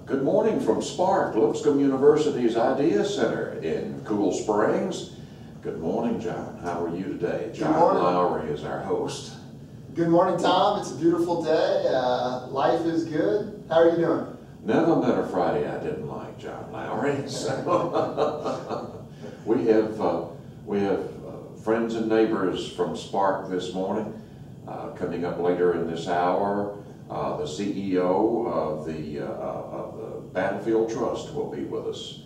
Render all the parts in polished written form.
Good morning from Spark, Lipscomb University's Idea Center in Cool Springs. Good morning, John. How are you today? John Lowry is our host. Good morning, Tom. It's a beautiful day. Life is good. How are you doing? Never met a Friday I didn't like, John Lowry. So we have friends and neighbors from Spark this morning. Coming up later in this hour, the CEO of the Battlefield Trust will be with us.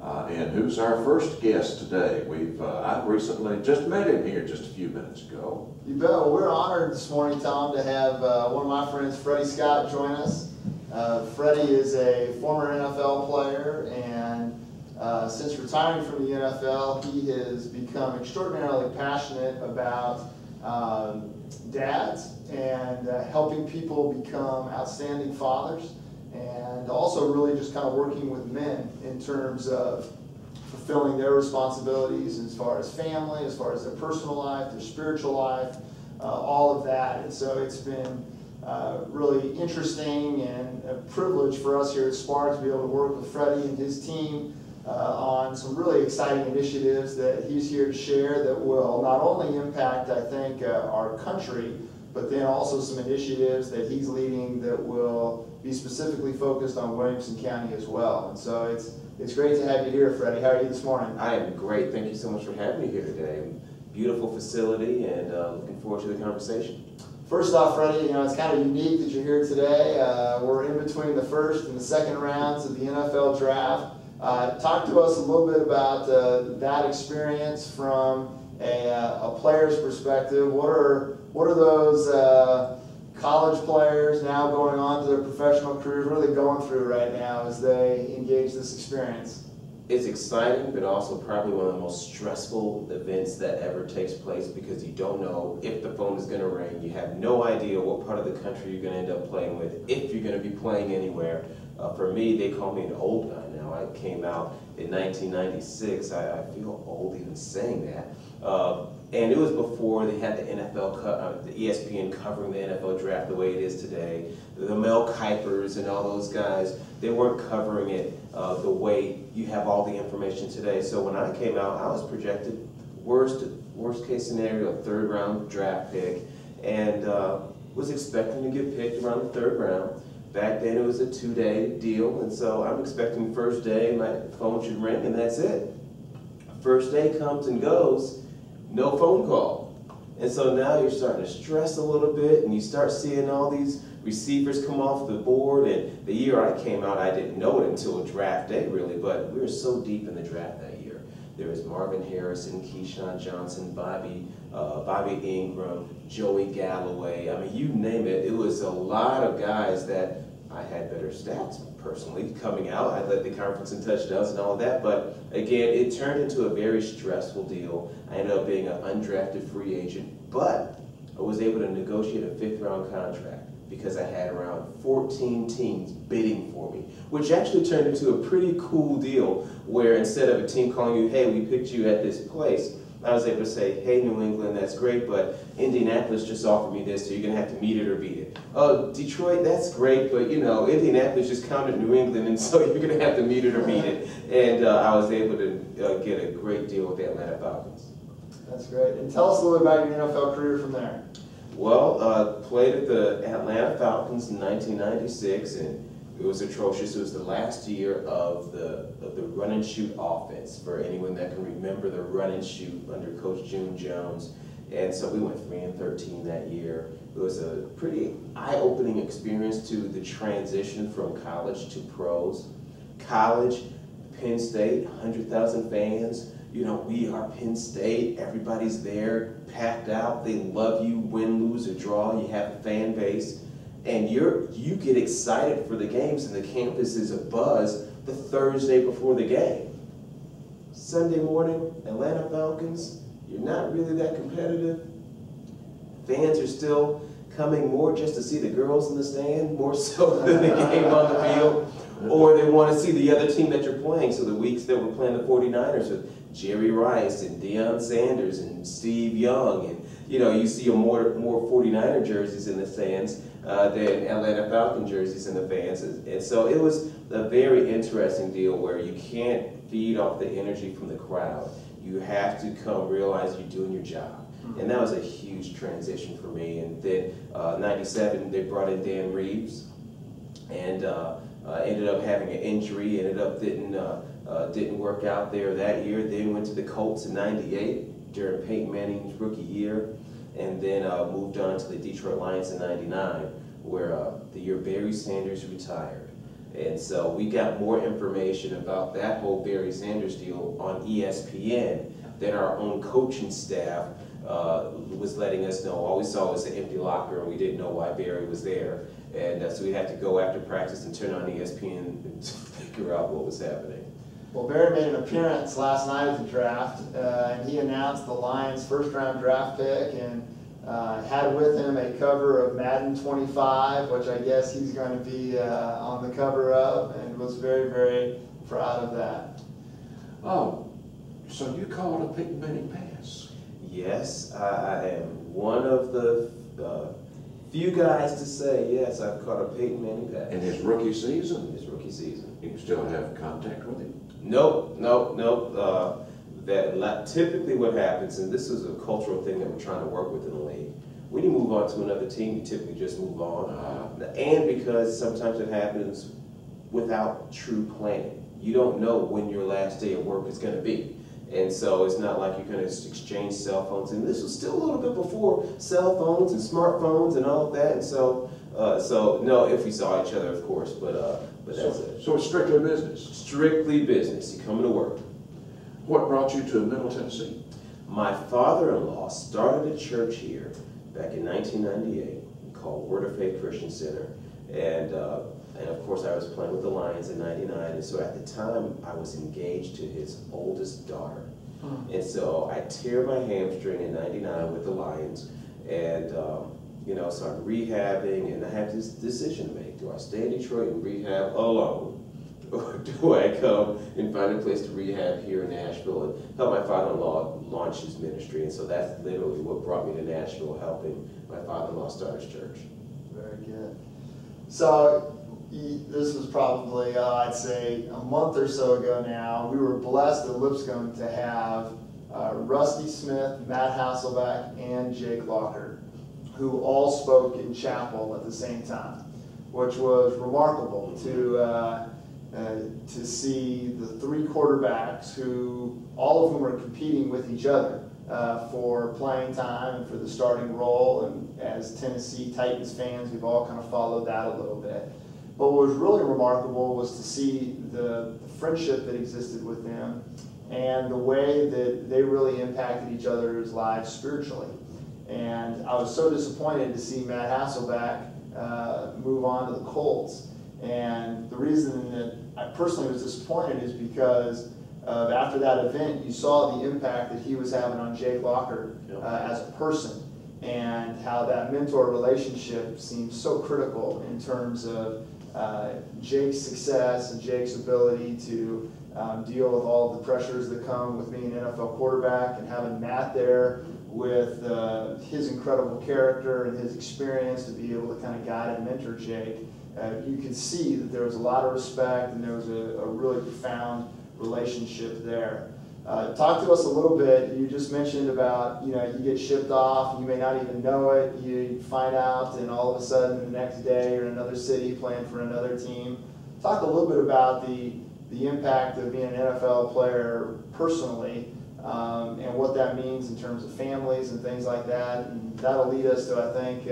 And who's our first guest today? I recently just met him here just a few minutes ago. You bet. Well, we're honored this morning, Tom, to have one of my friends, Freddie Scott, join us. Freddie is a former NFL player, and since retiring from the NFL, he has become extraordinarily passionate about dads and helping people become outstanding fathers, and also really just kind of working with men in terms of fulfilling their responsibilities as far as family, as far as their personal life, their spiritual life, all of that. And so it's been really interesting and a privilege for us here at Spark to be able to work with Freddie and his team on some really exciting initiatives that he's here to share that will not only impact, I think, our country, but then also some initiatives that he's leading that will be specifically focused on Williamson County as well. And so it's great to have you here, Freddie. How are you this morning? I am great. Thank you so much for having me here today. Beautiful facility, and looking forward to the conversation. First off, Freddie, it's kind of unique that you're here today. We're in between the first and the second rounds of the NFL draft. Talk to us a little bit about that experience from a player's perspective. What are those college players now going on to their professional careers? What are they going through right now as they engage this experience? It's exciting, but also probably one of the most stressful events that ever takes place, because you don't know if the phone is going to ring. You have no idea what part of the country you're going to end up playing with, if you're going to be playing anywhere. For me, they call me an old guy now. I came out in 1996. I feel old even saying that. And it was before they had the NFL, the ESPN covering the NFL draft the way it is today. The Mel Kipers and all those guys, they weren't covering it the way you have all the information today. So when I came out, I was projected worst case scenario, third round draft pick, and was expecting to get picked around the third round. Back then it was a 2-day deal, and so I'm expecting the first day my phone should ring, and that's it. First day comes and goes, no phone call. And so now you're starting to stress a little bit, and you start seeing all these receivers come off the board. And the year I came out, I didn't know it until draft day, really, but we were so deep in the draft that year. There was Marvin Harrison, Keyshawn Johnson, Bobby Ingram, Joey Galloway. I mean, you name it. It was a lot of guys that I had better stats personally coming out. I led the conference in touchdowns and all of that, but again, it turned into a very stressful deal. I ended up being an undrafted free agent, but I was able to negotiate a 5th-round contract because I had around 14 teams bidding for me, which actually turned into a pretty cool deal where instead of a team calling you, hey, we picked you at this place, I was able to say, hey, New England, that's great, but Indianapolis just offered me this, so you're going to have to meet it or beat it. Oh, Detroit, that's great, but, Indianapolis just counted New England, and so you're going to have to meet it or beat it. And I was able to get a great deal with the Atlanta Falcons. That's great. And tell us a little bit about your NFL career from there. Well, played at the Atlanta Falcons in 1996, and it was atrocious. It was the last year of the run and shoot offense, for anyone that can remember the run and shoot under Coach June Jones. And so we went 3-13 that year. It was a pretty eye-opening experience to the transition from college to pros. College, Penn State, 100,000 fans. We are Penn State. Everybody's there, packed out. They love you, win, lose, or draw. You have a fan base. And you get excited for the games, and the campus is abuzz the Thursday before the game. Sunday morning, Atlanta Falcons, you're not really that competitive. Fans are still coming more just to see the girls in the stand, more so than the game on the field. Or they want to see the other team that you're playing. So the weeks that we're playing the 49ers with Jerry Rice and Deion Sanders and Steve Young, and you see more 49er jerseys in the stands. than Atlanta Falcon jerseys in the fans. And so it was a very interesting deal where you can't feed off the energy from the crowd. You have to come realize you're doing your job. And that was a huge transition for me. And then 97, they brought in Dan Reeves, and ended up having an injury, ended up didn't work out there that year. Then went to the Colts in 98 during Peyton Manning's rookie year, and then moved on to the Detroit Lions in 99, where the year Barry Sanders retired. And so we got more information about that whole Barry Sanders deal on ESPN than our own coaching staff was letting us know. All we saw was an empty locker, and we didn't know why Barry was there. And so we had to go after practice and turn on ESPN and figure out what was happening. Well, Barry made an appearance last night at the draft, and he announced the Lions' first-round draft pick, and had with him a cover of Madden 25, which I guess he's going to be on the cover of, and was very, very proud of that. Oh, so you called a Peyton Manning pass? Yes, I am one of the few guys to say, yes, I've caught a Peyton Manning pass. In his rookie season? His rookie season. You still have contact with him? Nope. Typically what happens, and this is a cultural thing that we're trying to work with in the league, when you move on to another team, you typically just move on. And because sometimes it happens without true planning. You don't know when your last day of work is going to be. And so it's not like you're going to exchange cell phones. And this was still a little bit before cell phones and smartphones and all of that. And so no, if we saw each other, of course, but that's it. So it's strictly business? Strictly business. You come to work. What brought you to Middle Tennessee? My father-in-law started a church here back in 1998 called Word of Faith Christian Center. And of course I was playing with the Lions in 99, and so at the time I was engaged to his oldest daughter. And so I tear my hamstring in 99 with the Lions, and so I'm rehabbing, and I have this decision to make. Do I stay in Detroit and rehab alone? Or do I come and find a place to rehab here in Nashville and help my father-in-law launch his ministry? And so that's literally what brought me to Nashville, helping my father-in-law start his church. Very good. So this was probably, I'd say, a month or so ago now. We were blessed at Lipscomb to have Rusty Smith, Matt Hasselbeck, and Jake Locker, who all spoke in chapel at the same time, which was remarkable to see the three quarterbacks who, all of whom are competing with each other for playing time and for the starting role. And as Tennessee Titans fans, we've all kind of followed that a little bit. But what was really remarkable was to see the friendship that existed with them and the way that they really impacted each other's lives spiritually. And I was so disappointed to see Matt Hasselbeck move on to the Colts. And the reason that I personally was disappointed is because after that event, you saw the impact that he was having on Jake Locker as a person, and how that mentor relationship seems so critical in terms of Jake's success and Jake's ability to deal with all of the pressures that come with being an NFL quarterback, and having Matt there with his incredible character and his experience to be able to kind of guide and mentor Jake. You could see that there was a lot of respect, and there was a really profound relationship there. Talk to us a little bit. You just mentioned about, you get shipped off, and you may not even know it. You find out, and all of a sudden the next day you're in another city playing for another team. Talk a little bit about the impact of being an NFL player personally, and what that means in terms of families and things like that. And that'll lead us to, I think,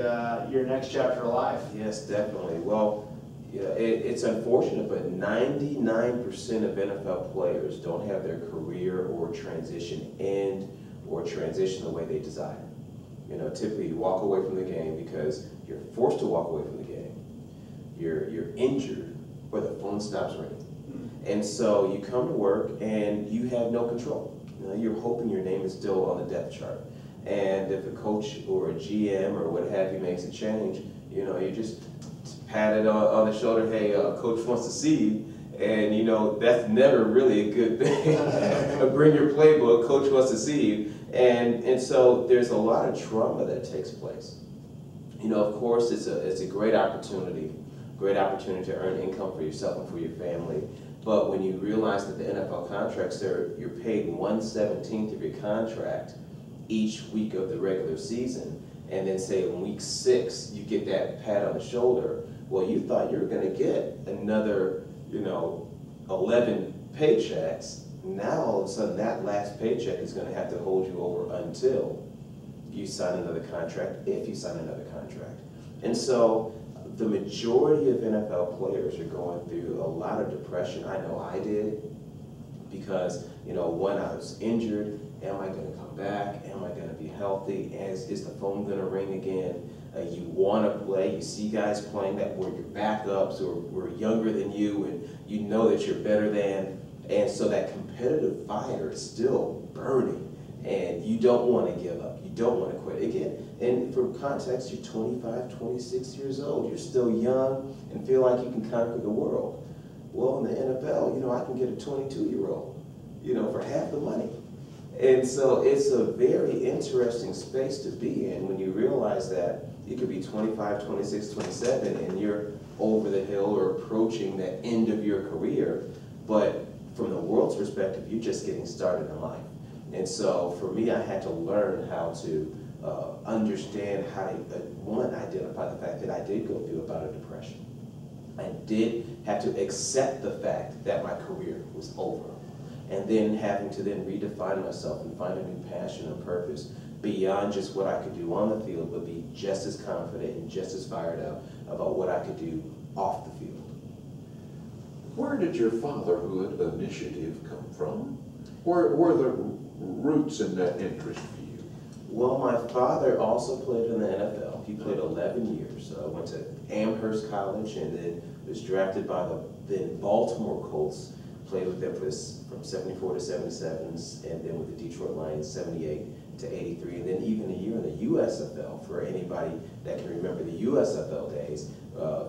your next chapter of life. Yes, definitely. Well, it's unfortunate, but 99% of NFL players don't have their career or transition end or transition the way they desire. Typically you walk away from the game because you're forced to walk away from the game. You're injured, or the phone stops ringing. And so you come to work and you have no control. You're hoping your name is still on the depth chart. And if a coach or a GM or what have you makes a change, you just pat it on the shoulder, hey, coach wants to see you. And that's never really a good thing. Bring your playbook, coach wants to see you. And so there's a lot of trauma that takes place. You know, of course, it's a great opportunity to earn income for yourself and for your family. But when you realize that the NFL contracts, you're paid 1/17 of your contract each week of the regular season, and then say in week 6 you get that pat on the shoulder. Well, you thought you were going to get another, 11 paychecks. Now all of a sudden that last paycheck is going to have to hold you over until you sign another contract, if you sign another contract. And so the majority of NFL players are going through a lot of depression. I know I did, because, when I was injured, am I going to come back? Am I going to be healthy? Is the phone going to ring again? You want to play. You see guys playing that were your backups or were younger than you, and you know that you're better than. And so that competitive fire is still burning, and you don't want to give up. You don't want to quit. Again, and for context, you're 25, 26 years old. You're still young and feel like you can conquer the world. Well, in the NFL, I can get a 22-year-old, for half the money. And so it's a very interesting space to be in when you realize that you could be 25, 26, 27, and you're over the hill or approaching the end of your career. But from the world's perspective, you're just getting started in life. And so for me, I had to learn how to understand how to, one, identify the fact that I did go through a bout of depression. I did have to accept the fact that my career was over. And then having to then redefine myself and find a new passion and purpose beyond just what I could do on the field, but be just as confident and just as fired up about what I could do off the field. Where did your fatherhood initiative come from? Where were the roots in that interest for you? Well, my father also played in the NFL. He played 11 years. Went to Amherst College and then was drafted by the then Baltimore Colts. Played with them from 74 to 77, and then with the Detroit Lions 78 to 83, and then even a year in the USFL for anybody that can remember the USFL days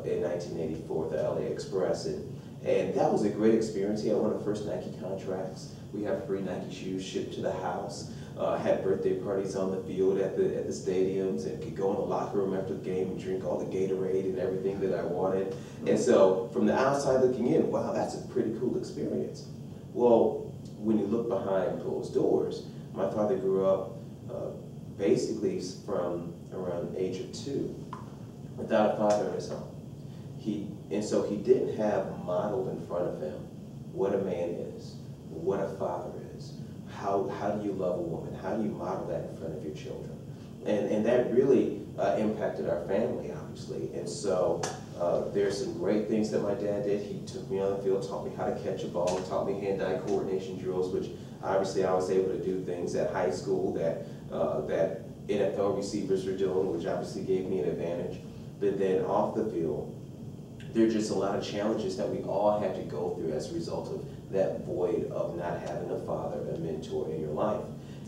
in 1984, the LA Express. And that was a great experience. He had one of the first Nike contracts. We had free Nike shoes shipped to the house. Had birthday parties on the field at the stadiums, and could go in the locker room after the game and drink all the Gatorade and everything that I wanted. And so from the outside looking in, wow, that's a pretty cool experience. Well, when you look behind closed doors, my father grew up basically from around the age of 2 without a father in his home. And so he didn't have modeled in front of him what a man is, what a father is, how do you love a woman, how do you model that in front of your children. And that really impacted our family, obviously. And so there's some great things that my dad did. He took me on the field, taught me how to catch a ball, taught me hand-eye coordination drills, which obviously I was able to do things at high school that NFL receivers were doing, which obviously gave me an advantage. But then off the field, there are just a lot of challenges that we all had to go through as a result of that void of not having a father, a mentor in your life.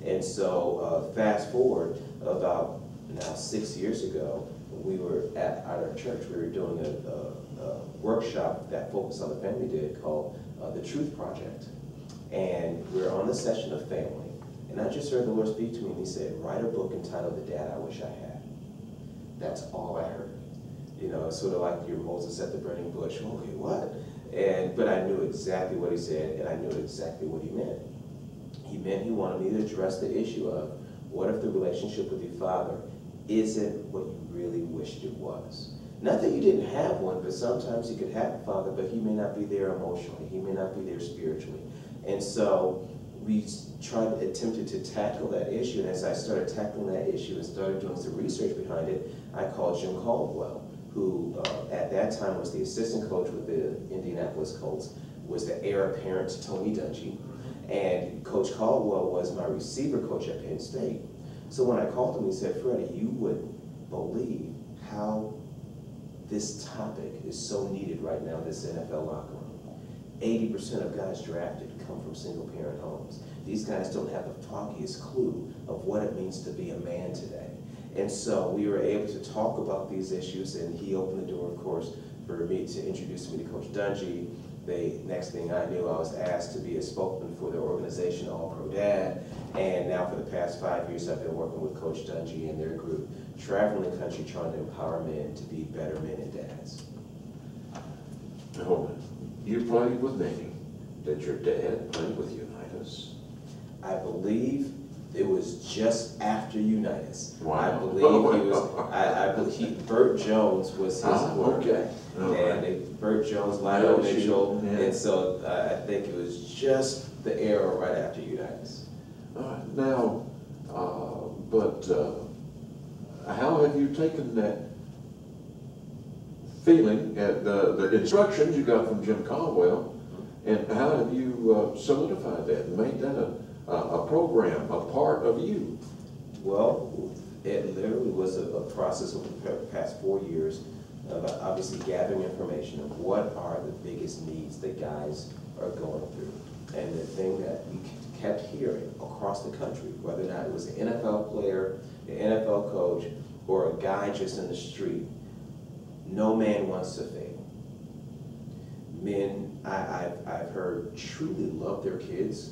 And so fast forward about now 6 years ago, we were at our church. We were doing a workshop that Focus on the Family did called The Truth Project. And we were on the session of family. And I just heard the Lord speak to me, and he said, write a book entitled The Dad I Wish I Had. That's all I heard. It's sort of like your Moses at the burning bush. Okay, what? But I knew exactly what he said, and I knew exactly what he meant. He meant he wanted me to address the issue of what if the relationship with your father isn't what you really wished it was. Not that you didn't have one, but sometimes you could have a father, but he may not be there emotionally. He may not be there spiritually. And so we attempted to tackle that issue, and as I started tackling that issue and started doing some research behind it, I called Jim Caldwell, who at that time was the assistant coach with the Indianapolis Colts, was the heir apparent to Tony Dungy, and Coach Caldwell was my receiver coach at Penn State. So when I called him, he said, Freddie, you wouldn't believe how this topic is so needed right now in this NFL locker room. 80% of guys drafted come from single-parent homes. These guys don't have the foggiest clue of what it means to be a man today. And so we were able to talk about these issues, and he opened the door, of course, for me to introduce me to Coach Dungy. The next thing I knew, I was asked to be a spokesman for the organization All Pro Dad, and now for the past 5 years I've been working with Coach Dungy and their group traveling the country trying to empower men to be better men and dads. Now, you played with me. Did your dad play with Unitas? I believe it was just after Unitas. Wow. I believe he was. I believe Burt Jones was his quarterback, and Burt Jones, Lionel Mitchell, and so I think it was just the era right after Unitas. Now, how have you taken that feeling, the instructions you got from Jim Caldwell, and how have you solidified that and made that a program, a part of you? Well, it literally was a process over the past 4 years of obviously gathering information of what are the biggest needs that guys are going through. And the thing that we kept hearing across the country, whether or not it was an NFL player, an NFL coach, or a guy just in the street, no man wants to fail. Men, I've heard, truly love their kids,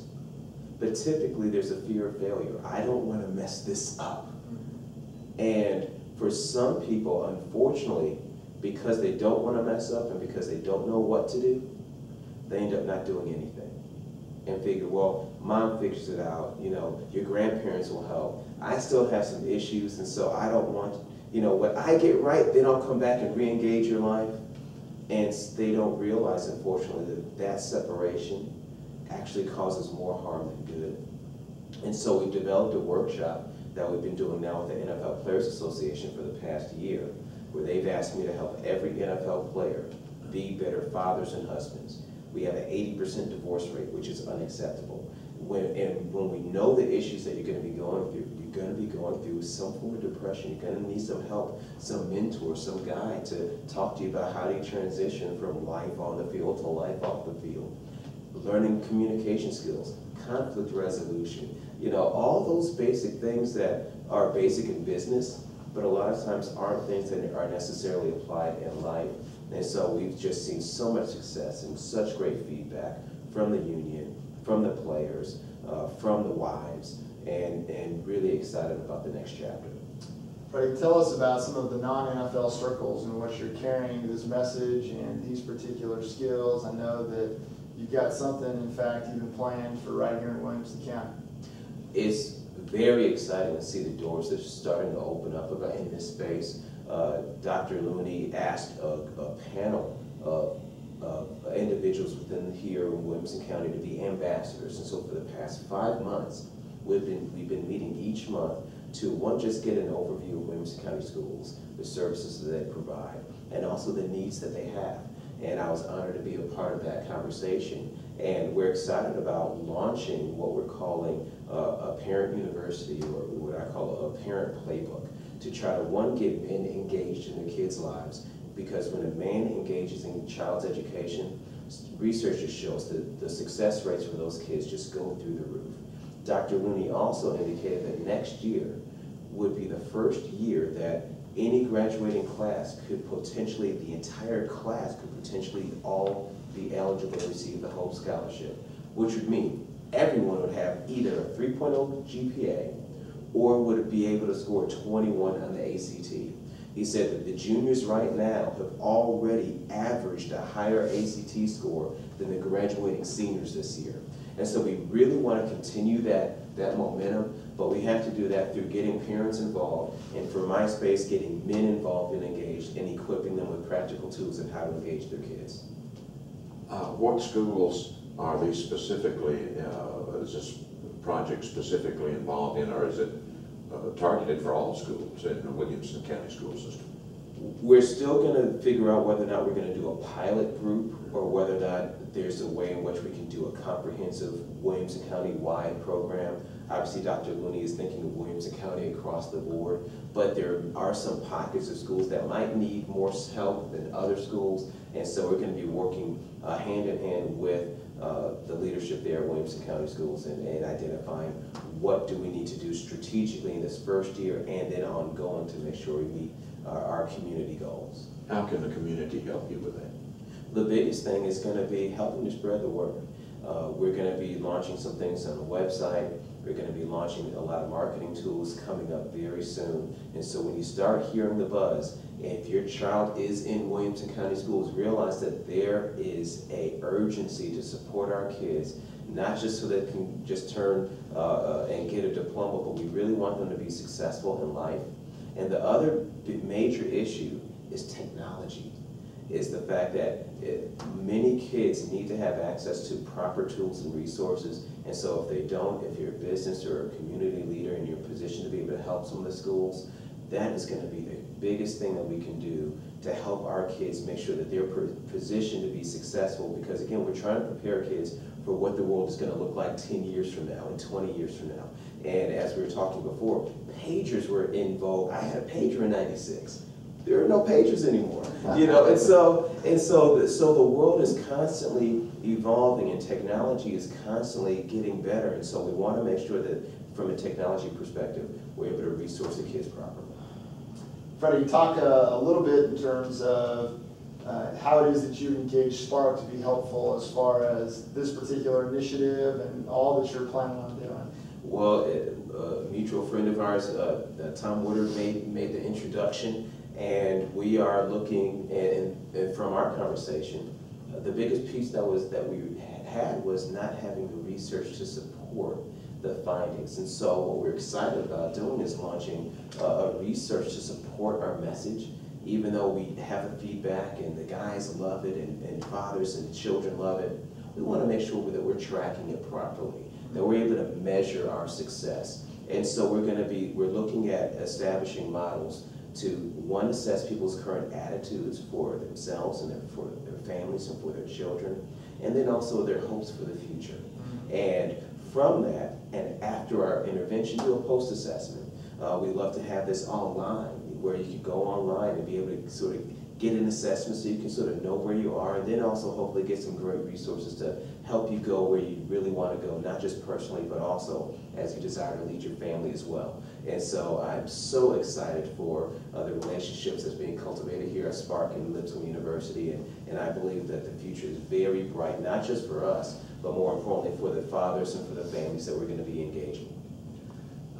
but typically there's a fear of failure. I don't want to mess this up. And for some people, unfortunately, because they don't want to mess up and because they don't know what to do, they end up not doing anything. And figure, well, mom figures it out, you know, your grandparents will help. I still have some issues, and so I don't want, you know, when I get right, then I'll come back and re-engage your life. And they don't realize, unfortunately, that separation actually causes more harm than good. And so we've developed a workshop that we've been doing now with the NFL Players Association for the past year, where they've asked me to help every NFL player be better fathers and husbands. We have an 80% divorce rate, which is unacceptable. When we know the issues that you're going to be going through, you're going to be going through some form of depression. You're going to need some help, some mentor, some guy to talk to you about how do you transition from life on the field to life off the field. Learning communication skills, conflict resolution, you know, all those basic things that are basic in business, but a lot of times aren't things that are necessarily applied in life. And so we've just seen so much success and such great feedback from the union, from the players, from the wives, and really excited about the next chapter. Freddie, tell us about some of the non-NFL circles in which you're carrying this message and these particular skills. I know that you've got something, in fact, even planned for right here in Williamson County. It's very exciting to see the doors that are starting to open up in this space. Dr. Looney asked a panel of individuals within here in Williamson County to be ambassadors, and so for the past 5 months, we've been meeting each month to, one, just get an overview of Williamson County schools, the services that they provide, and also the needs that they have. And I was honored to be a part of that conversation. And we're excited about launching what we're calling a parent university, or what I call a parent playbook, to try to, one, get men engaged in their kids' lives. Because when a man engages in child's education, research just shows that the success rates for those kids just go through the roof. Dr. Looney also indicated that next year would be the first year that any graduating class could potentially, the entire class could potentially all be eligible to receive the Hope Scholarship, which would mean everyone would have either a 3.0 GPA or would be able to score 21 on the ACT. He said that the juniors right now have already averaged a higher ACT score than the graduating seniors this year. And so we really want to continue that momentum, but we have to do that through getting parents involved, and for my space, getting men involved and engaged, and equipping them with practical tools on how to engage their kids. What schools are these specifically, is this project specifically involved in, or is it targeted for all schools in the Williamson County school system? We're still going to figure out whether or not we're going to do a pilot group, or whether or not there's a way in which we can do a comprehensive Williamson County-wide program. Obviously, Dr. Looney is thinking of Williamson County across the board, but there are some pockets of schools that might need more help than other schools, and so we're going to be working hand in hand with the leadership there at Williamson County Schools and identifying what do we need to do strategically in this first year and then ongoing to make sure we meet our community goals. How can the community help you with that? The biggest thing is going to be helping to spread the word. We're going to be launching some things on the website. We're going to be launching a lot of marketing tools coming up very soon. And so when you start hearing the buzz, if your child is in Williamson County Schools, realize that there is a urgency to support our kids, not just so they can just turn and get a diploma, but we really want them to be successful in life. And the other major issue is technology, is the fact that many kids need to have access to proper tools and resources. And so if they don't, if you're a business or a community leader and you're positioned to be able to help some of the schools, that is going to be the biggest thing that we can do to help our kids make sure that they're positioned to be successful. Because again, we're trying to prepare kids for what the world is going to look like 10 years from now and 20 years from now. And as we were talking before, pagers were in vogue. I had a pager in '96. There are no pagers anymore, you know, and so the world is constantly evolving and technology is constantly getting better, and so we want to make sure that from a technology perspective, we're able to resource the kids properly. Freddie, talk a little bit in terms of how it is that you engage Spark to be helpful as far as this particular initiative and all that you're planning on doing. Well, a mutual friend of ours, Tom Woodard, made the introduction. And we are looking, and from our conversation, the biggest piece that we had was not having the research to support the findings. And so what we're excited about doing is launching a research to support our message, even though we have the feedback and the guys love it and fathers and children love it. We want to make sure that we're tracking it properly, that we're able to measure our success. And so we're looking at establishing models to, one, assess people's current attitudes for themselves and for their families and for their children, and then also their hopes for the future. And from that, and after our intervention, do a post-assessment. We'd love to have this online, where you can go online and be able to sort of get an assessment so you can sort of know where you are, and then also hopefully get some great resources to help you go where you really want to go, not just personally, but also as you desire to lead your family as well. And so I'm so excited for the relationships that's being cultivated here at Spark and Lipscomb University, and I believe that the future is very bright, not just for us, but more importantly for the fathers and for the families that we're going to be engaging.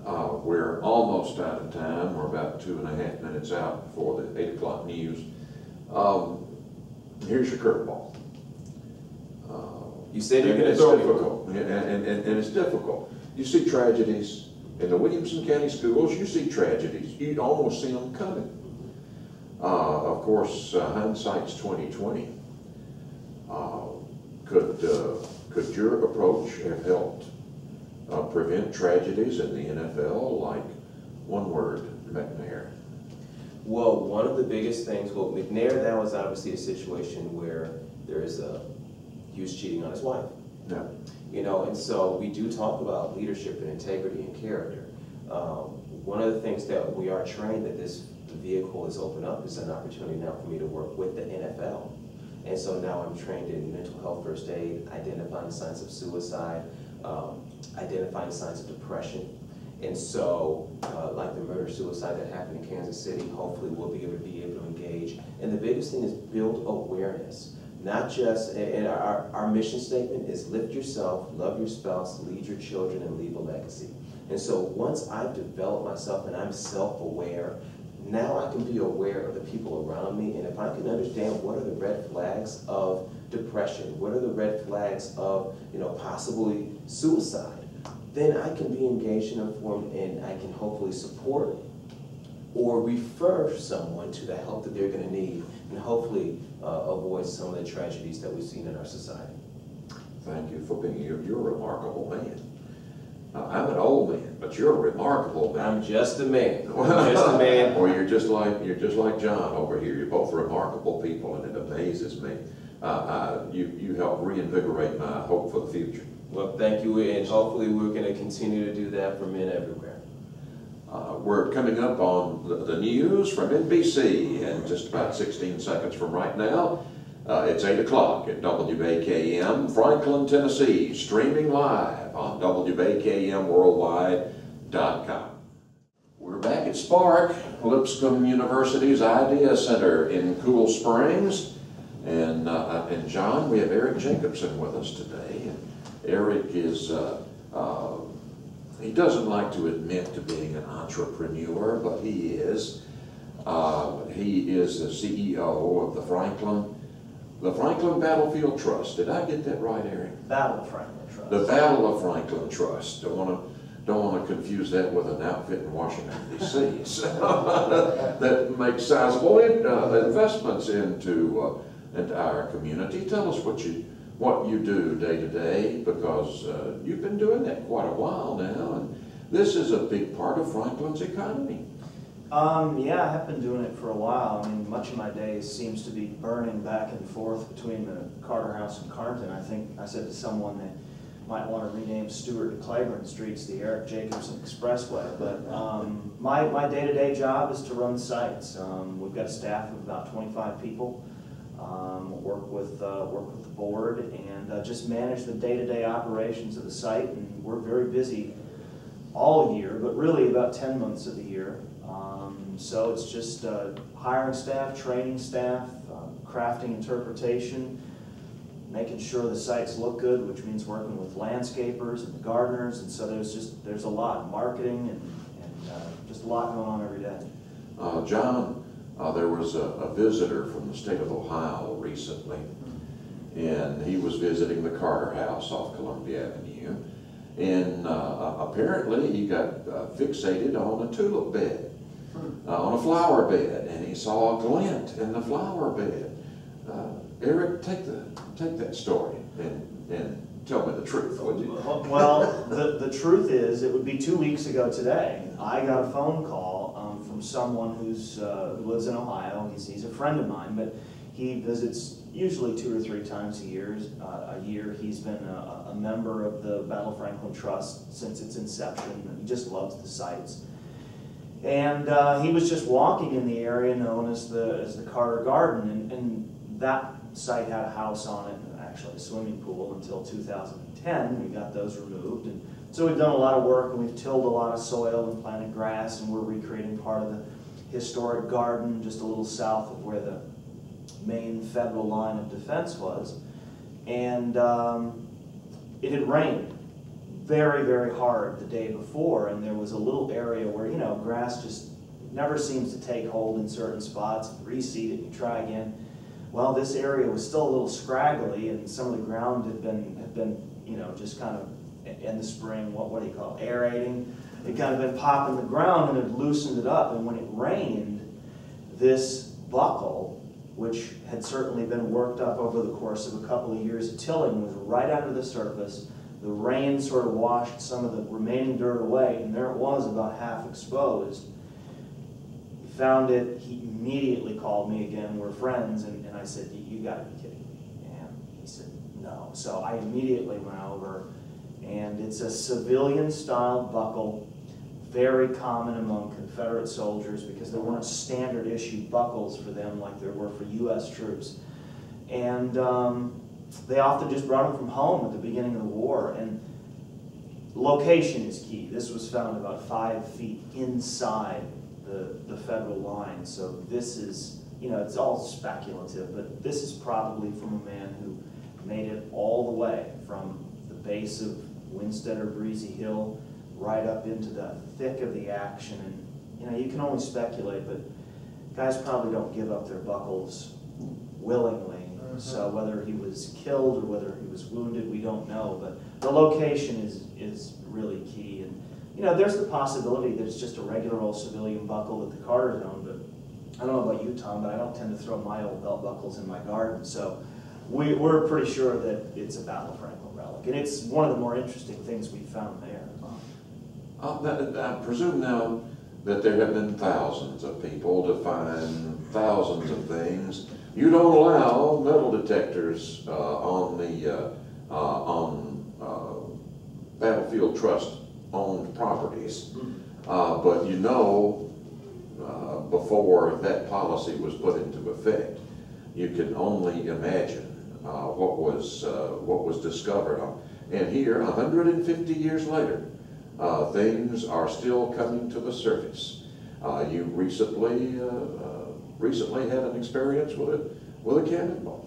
We're almost out of time. We're about 2.5 minutes out before the 8 o'clock news. Here's your curveball. You said you're going to it's throw me. difficult, and it's difficult. You see tragedies in the Williamson County Schools. You see tragedies. You almost see them coming. Of course, hindsight's 20/20. Could your approach have helped prevent tragedies in the NFL? Like, one word, McNair. Well, one of the biggest things, well, McNair, that was obviously a situation where he was cheating on his wife. Yeah. You know, and so we do talk about leadership and integrity and character. One of the things that we are trained that this vehicle has opened up is an opportunity now for me to work with the NFL. And so now I'm trained in mental health first aid, identifying signs of suicide, identifying signs of depression. And so, like the murder-suicide that happened in Kansas City, hopefully we'll be able to engage. And the biggest thing is build awareness. Not just, and our mission statement is lift yourself, love your spouse, lead your children, and leave a legacy. And so once I've developed myself and I'm self-aware, now I can be aware of the people around me, and if I can understand what are the red flags of depression, what are the red flags of, possibly suicide, then I can be engaged and informed, and I can hopefully support or refer someone to the help that they're going to need, and hopefully avoid some of the tragedies that we've seen in our society. Thank you for being here. You're a remarkable man. I'm an old man, but you're a remarkable man. I'm just a man. I'm just a man. Well, you're just like John over here. You're both remarkable people, and it amazes me. You help reinvigorate my hope for the future. Well, thank you, and hopefully we're going to continue to do that for men everywhere. We're coming up on the news from NBC in just about 16 seconds from right now. It's 8 o'clock at WBKM, Franklin, Tennessee, streaming live on WBKMWorldwide.com. We're back at Spark, Lipscomb University's Idea Center in Cool Springs. And John, we have Eric Jacobson with us today. And Eric is, he doesn't like to admit to being an entrepreneur, but he is. He is the CEO of the Franklin Battlefield Trust. Did I get that right, Eric? Battle of Franklin Trust. The Battle of Franklin Trust. Don't want to confuse that with an outfit in Washington, D.C. So, that makes sizable investments into our community. Tell us what you do day to day, because you've been doing that quite a while now, and this is a big part of Franklin's economy. Yeah, I have been doing it for a while. I mean, much of my day seems to be burning back and forth between the Carter House and Carnton. I think I said to someone that might want to rename Stewart to Claiborne Streets the Eric Jacobson Expressway. But my day-to-day job is to run sites. We've got a staff of about 25 people. Work with the board and just manage the day-to-day operations of the site. And we're very busy all year, but really about 10 months of the year. So it's just hiring staff, training staff, crafting interpretation, making sure the sites look good, which means working with landscapers and the gardeners. And so there's a lot, marketing and just a lot going on every day. John, there was a visitor from the state of Ohio recently, and he was visiting the Carter House off Columbia Avenue, and apparently he got fixated on a tulip bed, on a flower bed, and he saw a glint in the flower bed. Eric, take that story and tell me the truth, would you? Well, the truth is, it would be 2 weeks ago today, I got a phone call from someone who lives in Ohio. He's a friend of mine, but he visits usually 2 or 3 times a year. He's been a member of the Battle of Franklin Trust since its inception. He just loves the sites. And he was just walking in the area known as the Carter Garden, and that site had a house on it, and actually a swimming pool until 2010. We got those removed, and so we've done a lot of work, and we've tilled a lot of soil and planted grass, and we're recreating part of the historic garden just a little south of where the main federal line of defense was. And it had rained very, very hard the day before, and there was a little area where, you know, grass just never seems to take hold in certain spots. You reseed it, you try again. Well, this area was still a little scraggly, and some of the ground had been, you know, just kind of in the spring, what do you call it, aerating. It kind of been popping the ground, and it loosened it up. And when it rained, this buckle, which had certainly been worked up over the course of a couple of years of tilling, was right under the surface. The rain sort of washed some of the remaining dirt away, and there it was, about half exposed. He found it. He immediately called me again. We're friends, and I said, "You got to be kidding me." And he said, "No." So I immediately went over, and it's a civilian-style buckle, very common among Confederate soldiers because there weren't standard issue buckles for them like there were for U.S. troops. And they often just brought them from home at the beginning of the war. And location is key. This was found about 5 feet inside the federal line. So this is, you know, it's all speculative, but this is probably from a man who made it all the way from the base of Winstead or Breezy Hill right up into the thick of the action. And, you know, you can only speculate, but guys probably don't give up their buckles willingly. So whether he was killed or whether he was wounded, we don't know. But the location is really key. And, you know, there's the possibility that it's just a regular old civilian buckle that the Carters owned. But I don't know about you, Tom, but I don't tend to throw my old belt buckles in my garden. So we're pretty sure that it's a Battle of Franklin relic. And it's one of the more interesting things we found there. I presume now that there have been thousands of people to find thousands of things. You don't allow metal detectors on Battlefield Trust owned properties, but you know, before that policy was put into effect, you can only imagine what was discovered. And here, 150 years later, things are still coming to the surface. You recently had an experience with a cannonball.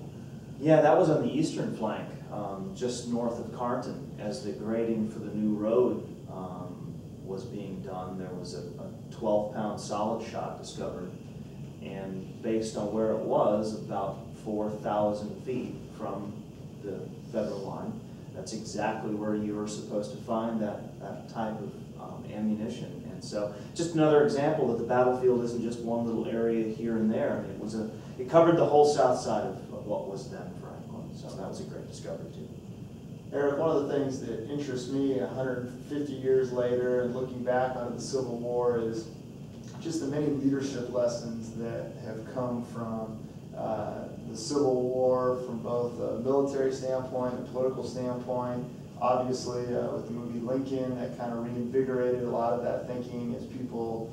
Yeah, that was on the eastern flank, just north of Carnton. As the grading for the new road was being done, there was a 12-pound solid shot discovered, and based on where it was, about 4,000 feet from the federal line, that's exactly where you were supposed to find that type of ammunition. And so, just another example that the battlefield isn't just one little area here and there. I mean, it covered the whole south side of what was then Franklin. So that was a great discovery too. Eric, one of the things that interests me 150 years later and looking back on the Civil War is just the many leadership lessons that have come from the Civil War, from both a military standpoint and political standpoint. Obviously, with the movie Lincoln, that kind of reinvigorated a lot of that thinking as people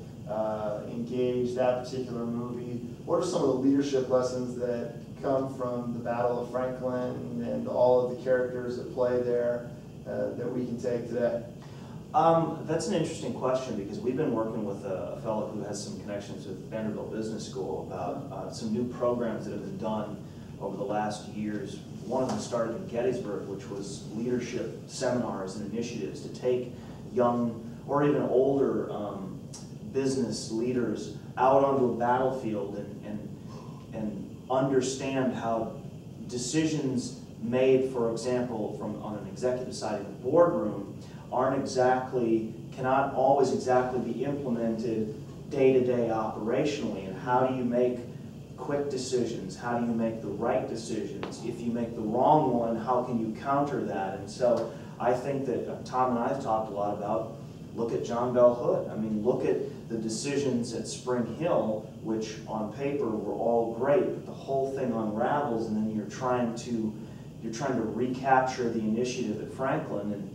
engaged that particular movie. What are some of the leadership lessons that come from the Battle of Franklin and all of the characters that play there that we can take today? That's an interesting question, because we've been working with a fellow who has some connections with Vanderbilt Business School about some new programs that have been done over the last years. One of them started in Gettysburg, which was leadership seminars and initiatives to take young or even older business leaders out onto a battlefield and understand how decisions made, for example, on an executive side in the boardroom cannot always exactly be implemented day-to-day operationally. And how do you make quick decisions? How do you make the right decisions? If you make the wrong one, how can you counter that? And so I think that Tom and I have talked a lot about, look at John Bell Hood. I mean, look at the decisions at Spring Hill, which on paper were all great, but the whole thing unravels, and then you're trying to recapture the initiative at Franklin, and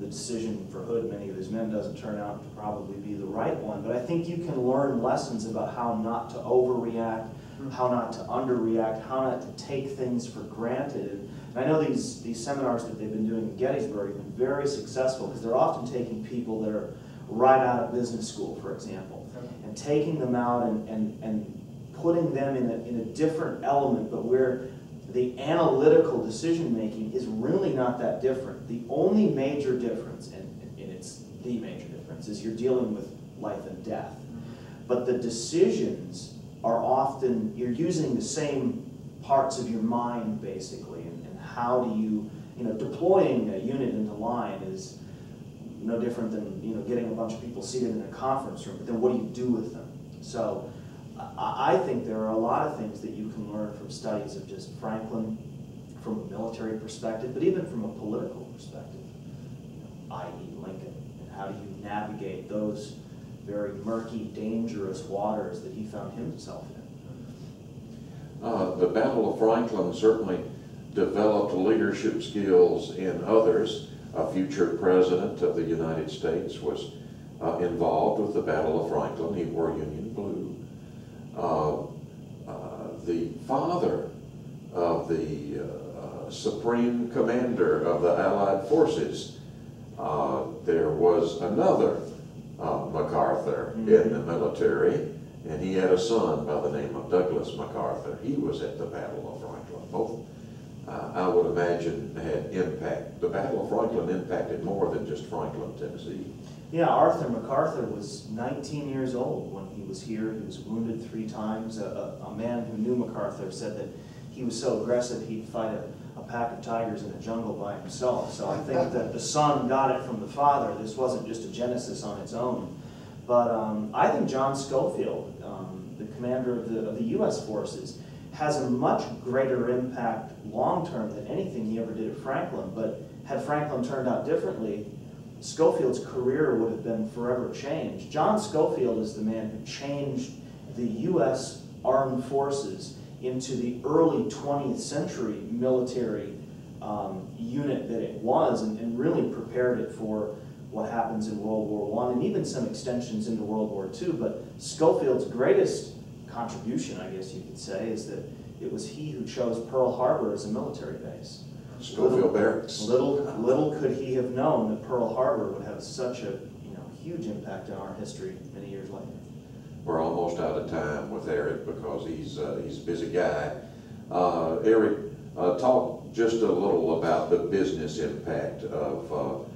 the decision for Hood, many of his men, doesn't turn out to probably be the right one. But I think you can learn lessons about how not to overreact, how not to underreact, how not to take things for granted. And I know these seminars that they've been doing at Gettysburg have been very successful, because they're often taking people that are right out of business school, for example, and taking them out and putting them in a different element, but where the analytical decision-making is really not that different. The only major difference, and it's the major difference, is you're dealing with life and death. But the decisions are often, you're using the same parts of your mind, basically, and how do you deploying a unit into line is no different than getting a bunch of people seated in a conference room, but then what do you do with them? So I think there are a lot of things that you can learn from studies of just Franklin from a military perspective, but even from a political perspective, i.e. Lincoln, and how do you navigate those very murky, dangerous waters that he found himself in. The Battle of Franklin certainly developed leadership skills in others. A future president of the United States was involved with the Battle of Franklin. He wore Union blue. The father of the supreme commander of the Allied forces, there was another MacArthur in the military, and he had a son by the name of Douglas MacArthur. He was at the Battle of Franklin. Both, I would imagine, had impact. The Battle of Franklin impacted more than just Franklin, Tennessee. Yeah, Arthur MacArthur was 19 years old when he was here. He was wounded 3 times. A man who knew MacArthur said that he was so aggressive he'd fight a pack of tigers in a jungle by himself. So I think that the son got it from the father. This wasn't just a genesis on its own. But I think John Schofield, the commander of the U.S. forces, has a much greater impact long-term than anything he ever did at Franklin. But had Franklin turned out differently, Schofield's career would have been forever changed. John Schofield is the man who changed the U.S. Armed Forces into the early 20th century military unit that it was, and really prepared it for what happens in World War I, and even some extensions into World War II. But Schofield's greatest contribution, I guess you could say, is that it was he who chose Pearl Harbor as a military base. Schofield Barracks. Little could he have known that Pearl Harbor would have such a huge impact on our history many years later. We're almost out of time with Eric because he's a busy guy. Eric, talk just a little about the business impact of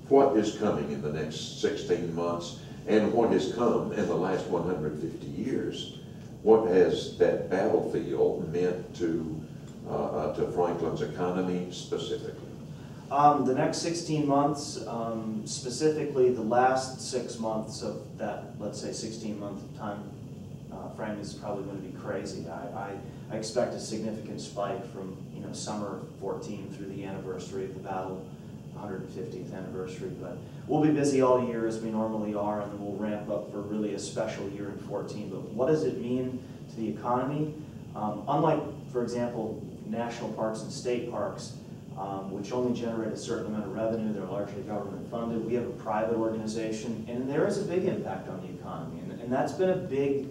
what is coming in the next 16 months and what has come in the last 150 years. What has that battlefield meant to Franklin's economy specifically? The next 16 months, specifically the last 6 months of that, let's say 16-month time frame is probably going to be crazy. I expect a significant spike from summer 14 through the anniversary of the battle, 150th anniversary. But we'll be busy all year as we normally are, and then we'll ramp up for really a special year in 14. But what does it mean to the economy? Unlike, for example, national parks and state parks, which only generate a certain amount of revenue, they're largely government funded. We have a private organization, and there is a big impact on the economy. And that's been a big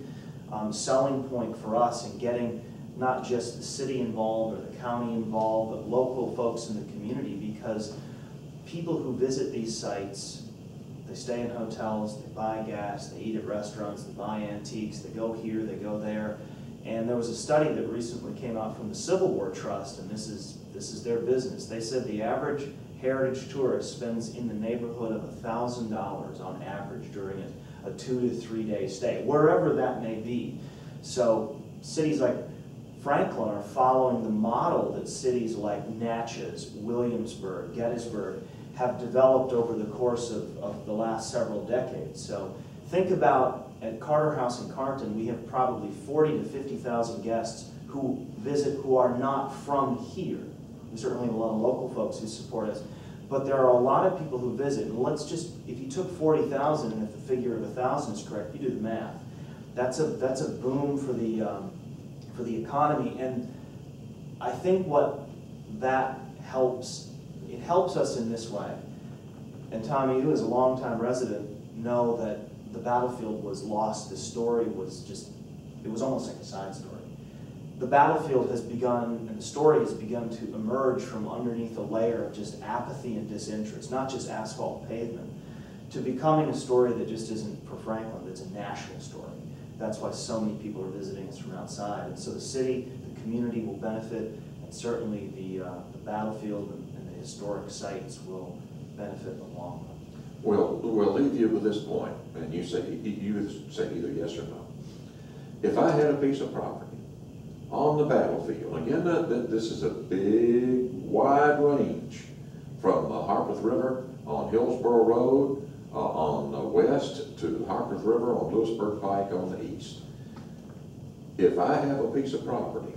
selling point for us in getting not just the city involved or the county involved, but local folks in the community, because people who visit these sites, they stay in hotels, they buy gas, they eat at restaurants, they buy antiques, they go here, they go there. And there was a study that recently came out from the Civil War Trust, and this is their business. They said the average heritage tourist spends in the neighborhood of $1,000 on average during a 2 to 3 day stay, wherever that may be. So cities like Franklin are following the model that cities like Natchez, Williamsburg, Gettysburg have developed over the course of the last several decades. So think about, at Carter House in Carnton, we have probably 40 to 50,000 guests who visit who are not from here. We certainly have a lot of local folks who support us, but there are a lot of people who visit. And let's just, if you took 40,000 and if the figure of 1,000 is correct, you do the math. That's a boom for the economy. And I think what that helps, it helps us in this way. And Tommy, you as a longtime resident know that the battlefield was lost. The story was just, it was almost like a side story. The battlefield has begun, and the story has begun to emerge from underneath a layer of just apathy and disinterest, not just asphalt pavement, to becoming a story that just isn't for Franklin, that's a national story. That's why so many people are visiting us from outside. And so the city, the community will benefit, and certainly the battlefield and the historic sites will benefit in the long run. We'll leave you with this point, and you say either yes or no. If I had a piece of property on the battlefield, again, this is a big, wide range from the Harpeth River on Hillsborough Road on the west to Harpeth River on Lewisburg Pike on the east. If I have a piece of property,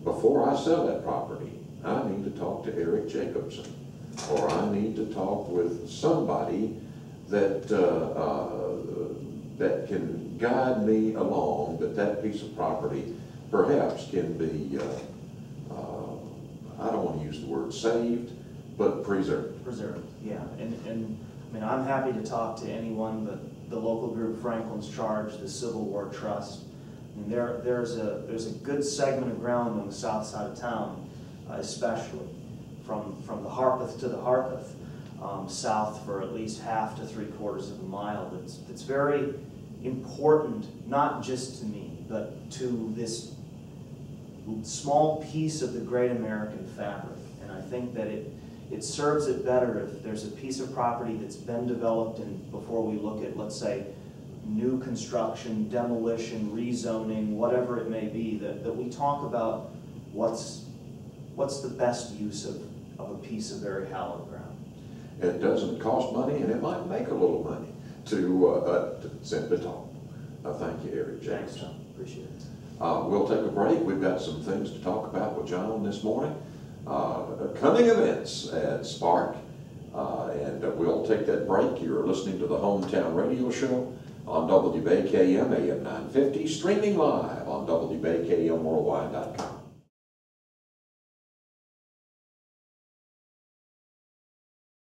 before I sell that property, I need to talk to Eric Jacobson, or I need to talk with somebody that that can guide me along, that piece of property perhaps can be, I don't want to use the word saved, but preserved. Preserved, yeah. And I mean, I'm happy to talk to anyone, but the local group Franklin's Charge, the Civil War Trust. I mean, there's a good segment of ground on the south side of town, especially from the Harpeth to the Harpeth, south for at least half to 3/4 of a mile. That's very important, not just to me, but to this small piece of the great American fabric. And I think that it serves it better if there's a piece of property that's been developed, and before we look at, let's say, new construction, demolition, rezoning, whatever it may be, that we talk about what's the best use of a piece of very hallowed ground. It doesn't cost money, and it might make a little money to simply talk. Thank you, Eric Jacobson. Thanks, John. Appreciate it. We'll take a break. We've got some things to talk about with John this morning. Coming events at Spark, and we'll take that break. You're listening to the Hometown Radio Show on WBKM AM 950, streaming live on WBKMWorldwide.com.